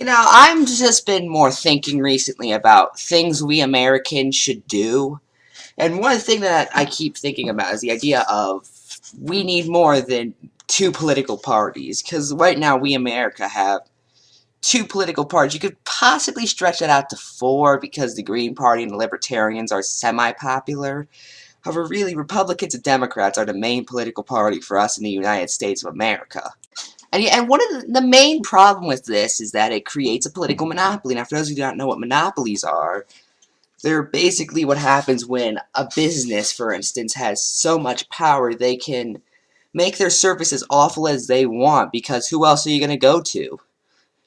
I'm just been more thinking recently about things we Americans should do. And one thing that I keep thinking about is the idea of we need more than two political parties. Because right now we America have two political parties. You could possibly stretch that out to four because the Green Party and the Libertarians are semi-popular. However, really, Republicans and Democrats are the main political party for us in the United States of America. And one of the main problem with this is that it creates a political monopoly. Now, for those who do not know what monopolies are, they're basically what happens when a business, for instance, has so much power they can make their service as awful as they want because who else are you going to go to?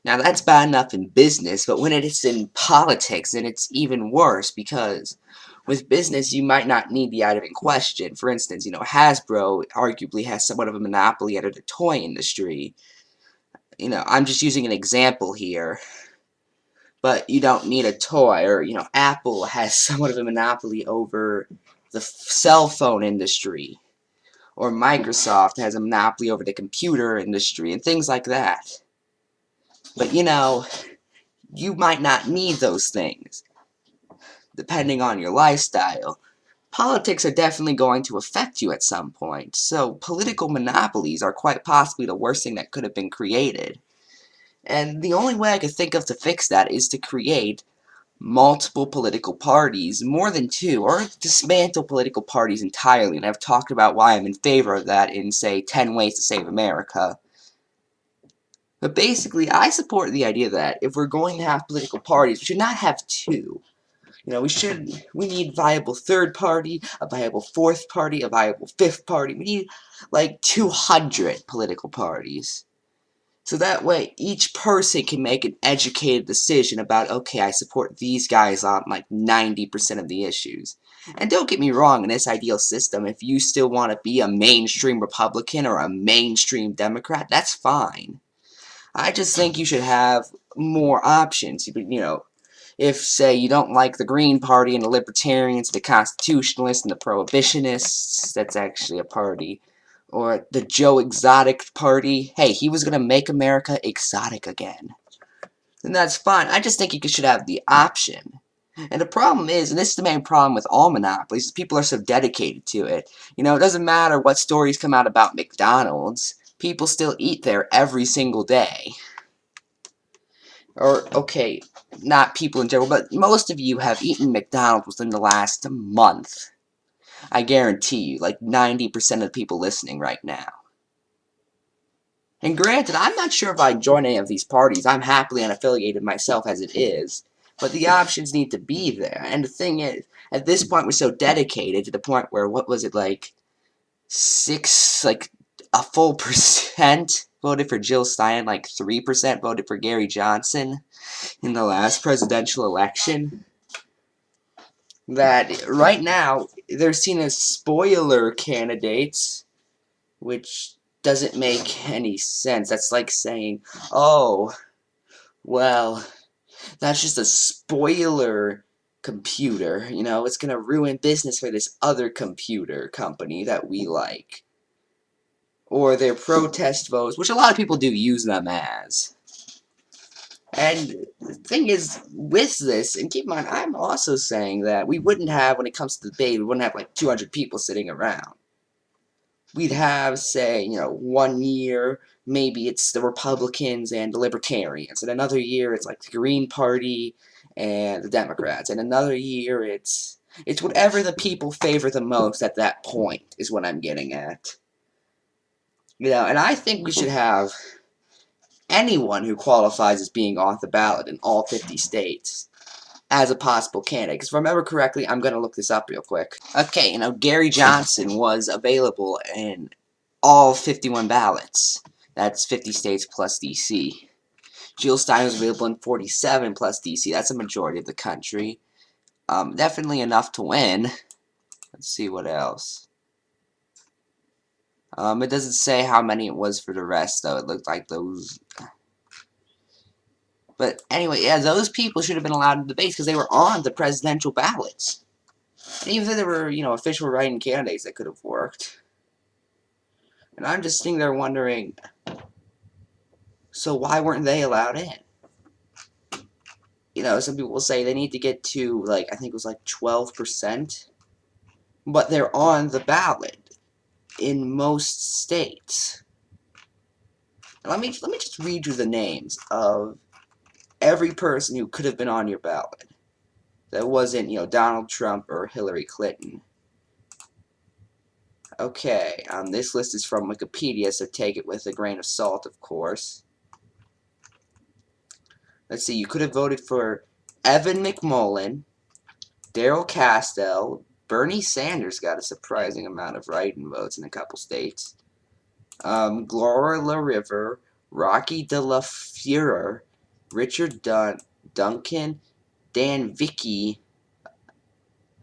Now, that's bad enough in business, but when it's in politics, then it's even worse because with business, you might not need the item in question. For instance, Hasbro arguably has somewhat of a monopoly out of the toy industry. I'm just using an example here, but you don't need a toy, or, Apple has somewhat of a monopoly over the cell phone industry, or Microsoft has a monopoly over the computer industry, and things like that. But, you might not need those things, depending on your lifestyle. Politics are definitely going to affect you at some point, so political monopolies are quite possibly the worst thing that could have been created. And the only way I could think of to fix that is to create multiple political parties, more than two, or dismantle political parties entirely, and I've talked about why I'm in favor of that in, say, 10 Ways to Save America. But basically, I support the idea that if we're going to have political parties, we should not have two. We need viable third party, a viable fourth party, a viable fifth party. We need, like, 200 political parties. So that way, each person can make an educated decision about, okay, I support these guys on, like, 90% of the issues. And don't get me wrong, in this ideal system, if you still want to be a mainstream Republican or a mainstream Democrat, that's fine. I just think you should have more options. If, say, you don't like the Green Party and the Libertarians, the Constitutionalists and the Prohibitionists, that's actually a party, or the Joe Exotic Party, hey, he was going to make America exotic again. And that's fine. I just think you should have the option. And the problem is, and this is the main problem with all monopolies, is people are so dedicated to it. It doesn't matter what stories come out about McDonald's, people still eat there every single day. Or, okay, not people in general, but most of you have eaten McDonald's within the last month. I guarantee you, like 90% of the people listening right now. And granted, I'm not sure if I'd join any of these parties. I'm happily unaffiliated myself as it is. But the options need to be there. And the thing is, at this point, we're so dedicated to the point where, what was it, like, a full percent voted for Jill Stein, like 3% voted for Gary Johnson in the last presidential election, that right now they're seen as spoiler candidates, which doesn't make any sense. That's like saying, oh, well, that's just a spoiler computer, it's gonna ruin business for this other computer company that we like. Or their protest votes, which a lot of people do use them as. And the thing is, with this, and keep in mind, I'm also saying that we wouldn't have, when it comes to debate, we wouldn't have like 200 people sitting around. We'd have, say, 1 year, maybe it's the Republicans and the Libertarians, and another year it's like the Green Party and the Democrats, and another year it's whatever the people favor the most at that point, is what I'm getting at. And I think we should have anyone who qualifies as being on the ballot in all 50 states as a possible candidate. Because if I remember correctly, I'm going to look this up real quick. Okay, Gary Johnson was available in all 51 ballots. That's 50 states plus D.C. Jill Stein was available in 47 plus D.C. That's a majority of the country. Definitely enough to win. Let's see what else. It doesn't say how many it was for the rest, though. It looked like those... But anyway, yeah, those people should have been allowed in debates because they were on the presidential ballots. And even though there were, official writing candidates that could have worked. And I'm just sitting there wondering, so why weren't they allowed in? some people will say they need to get to, like, I think it was like 12%, but they're on the ballot in most states. Let me just read you the names of every person who could have been on your ballot. That wasn't, Donald Trump or Hillary Clinton. Okay, this list is from Wikipedia, so take it with a grain of salt, of course. Let's see, you could have voted for Evan McMullin, Darrell Castell, Bernie Sanders got a surprising amount of write-in votes in a couple states. Gloria LaRiver, Rocky De La Fuhrer, Richard Duncan, Dan Vicky.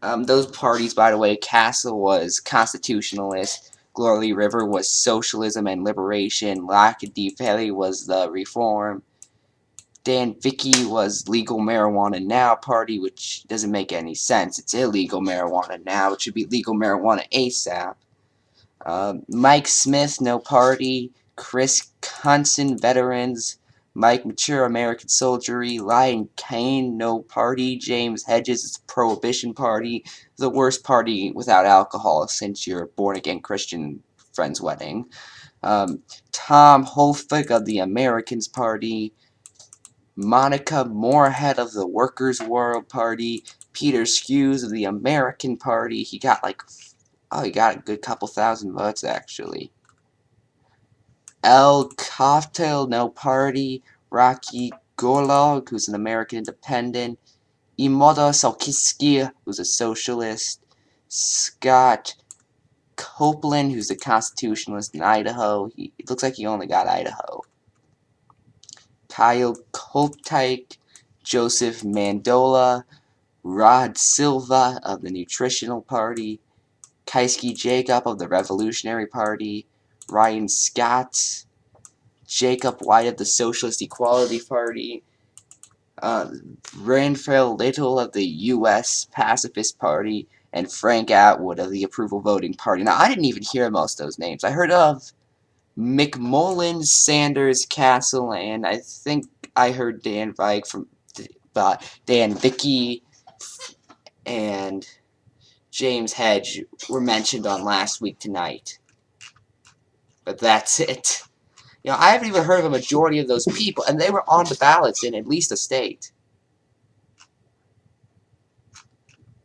Those parties, by the way, Castle was constitutionalist, Gloria River was socialism and liberation, Lackaday was the reform, Dan Vicky was legal marijuana now party, which doesn't make any sense. It's illegal marijuana now. It should be legal marijuana ASAP. Mike Smith, no party. Chris Cunson, veterans. Mike Mature, American soldiery. Lion Kane, no party. James Hedges, it's a prohibition party. The worst party without alcohol since your born-again Christian friend's wedding. Tom Holfig of the Americans Party. Monica Moorhead of the Workers' World Party. Peter Skews of the American Party. He got he got a good couple thousand votes, actually. El Cocktail, no party. Rocky Gorlog, who's an American independent. Imoda Salkiski, who's a socialist. Scott Copeland, who's a constitutionalist in Idaho. It looks like he only got Idaho. Kyle Koptyke, Joseph Mandola, Rod Silva of the Nutritional Party, Keisky Jacob of the Revolutionary Party, Ryan Scott, Jacob White of the Socialist Equality Party, Ranfrail Little of the U.S. Pacifist Party, and Frank Atwood of the Approval Voting Party. Now, I didn't even hear most of those names. I heard of McMullin, Sanders, Castle, and I think I heard Dan Vicky, and James Hedge were mentioned on Last Week Tonight. But that's it. I haven't even heard of a majority of those people, and they were on the ballots in at least a state.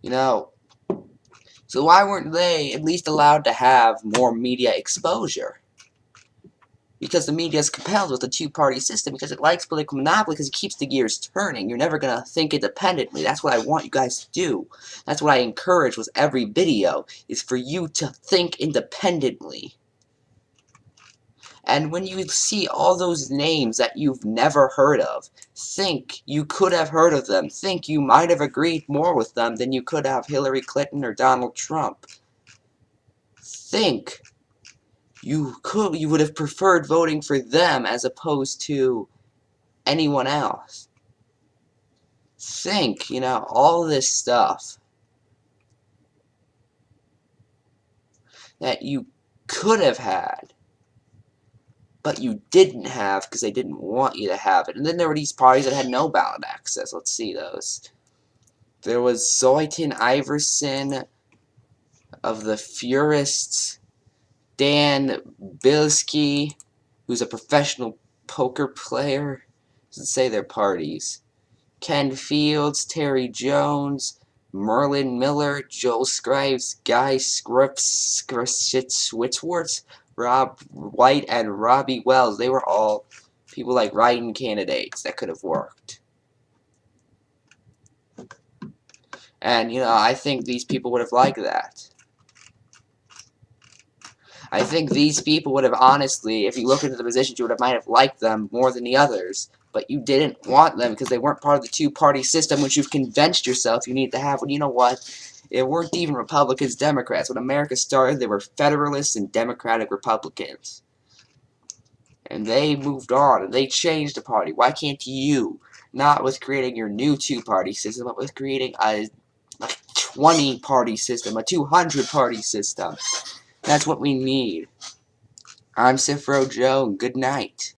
So why weren't they at least allowed to have more media exposure? Because the media is compelled with the two-party system, because it likes political monopoly, because it keeps the gears turning. You're never going to think independently. That's what I want you guys to do. That's what I encourage with every video, is for you to think independently. And when you see all those names that you've never heard of, think you could have heard of them. Think you might have agreed more with them than you could have Hillary Clinton or Donald Trump. Think you would have preferred voting for them as opposed to anyone else. Think, all this stuff that you could have had, but you didn't have because they didn't want you to have it. And then there were these parties that had no ballot access. Let's see those. There was Zoyton Iverson of the Furists, Dan Bilski, who's a professional poker player. Doesn't say their parties. Ken Fields, Terry Jones, Merlin Miller, Joel Scrives, Guy Switzwartz, Rob White, and Robbie Wells. They were all people like write-in candidates that could have worked. And, I think these people would have liked that. I think these people would have honestly, if you look into the positions, you might have liked them more than the others. But you didn't want them because they weren't part of the two-party system, which you've convinced yourself you need to have. Well, you know what? It weren't even Republicans, Democrats. When America started, there were Federalists and Democratic Republicans. And they moved on, and they changed the party. Why can't you? Not with creating your new two-party system, but with creating a 20-party system, a 200-party system. That's what we need. I'm Cifro Joe, and good night.